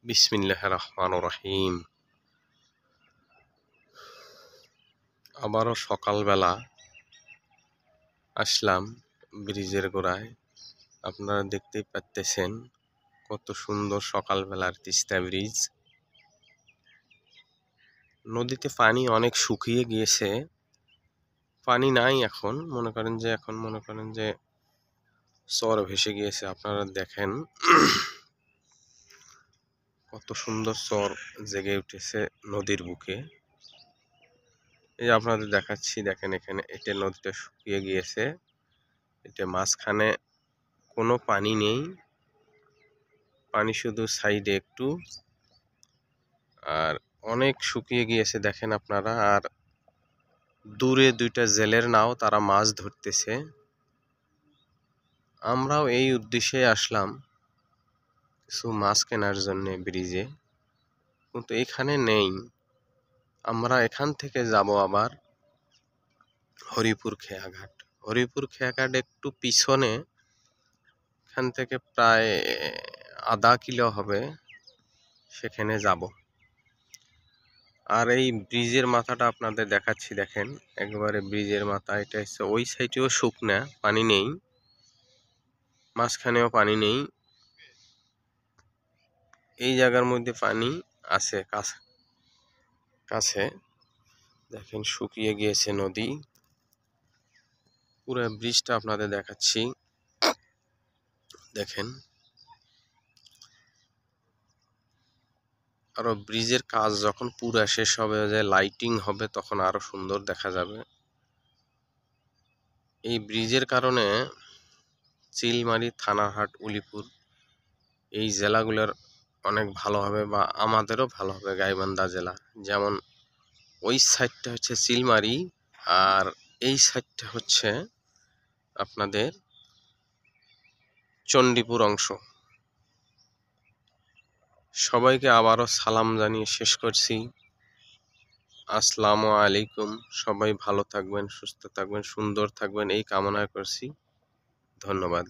বিসমিল্লাহির রহমানির রহিম। আবারও সকালবেলা আসলাম ব্রিজের গোড়ায়। আপনারা দেখতেই পাচ্ছেন কত সুন্দর সকালবেলার তিস্তা ব্রিজ। নদীতে পানি অনেক শুকিয়ে গিয়েছে, পানি নাই এখন। মনে করেন যে চর ভেসে গিয়েছে। আপনারা দেখেন কত সুন্দর চর জেগে উঠেছে নদীর বুকে। এই যে আপনাদের দেখাচ্ছি, দেখেন এখানে এটা নদীটা শুকিয়ে গিয়েছে। এটা মাঝখানে কোনো পানি নেই, পানি শুধু সাইডে একটু, আর অনেক শুকিয়ে গিয়েছে দেখেন আপনারা। আর দূরে দুইটা জেলের নাও, তারা মাছ ধরতেছে। আমরাও এই উদ্দেশ্যে আসলাম কিছু মাছ কেনার জন্য ব্রিজে, কিন্তু এখানে নেই। আমরা এখান থেকে যাব আবার হরিপুর খেয়াঘাট। হরিপুর খেয়াঘাট একটু পিছনে, এখান থেকে প্রায় আধা কিলো হবে, সেখানে যাব। আর এই ব্রিজের মাথাটা আপনাদের দেখাচ্ছি, দেখেন একবারে ব্রিজের মাথা। এটা হচ্ছে ওই সাইডেও শুকনা, পানি নেই, মাঝখানেও পানি নেই, এই জায়গার মধ্যে পানি আছে কাছে। দেখেন শুকিয়ে গিয়েছে নদী। পুরো ব্রিজটা আপনাদের দেখাচ্ছি, দেখেন। আরো ব্রিজের কাজ যখন পুরা শেষ হবে, যে লাইটিং হবে, তখন আরো সুন্দর দেখা যাবে। এই ব্রিজের কারণে চিলমারি, থানারহাট, উলিপুর এই জেলাগুলোর অনেক ভালো হবে, বা আমাদেরও ভালো হবে। গাইবান্ধা জেলা যেমন ওই সাইডটা হচ্ছে চিলমারি, আর এই সাইডটা হচ্ছে আপনাদের চণ্ডীপুর অংশ। সবাইকে আবারও সালাম জানিয়ে শেষ করছি। আসসালামু আলাইকুম। সবাই ভালো থাকবেন, সুস্থ থাকবেন, সুন্দর থাকবেন, এই কামনা করছি। ধন্যবাদ।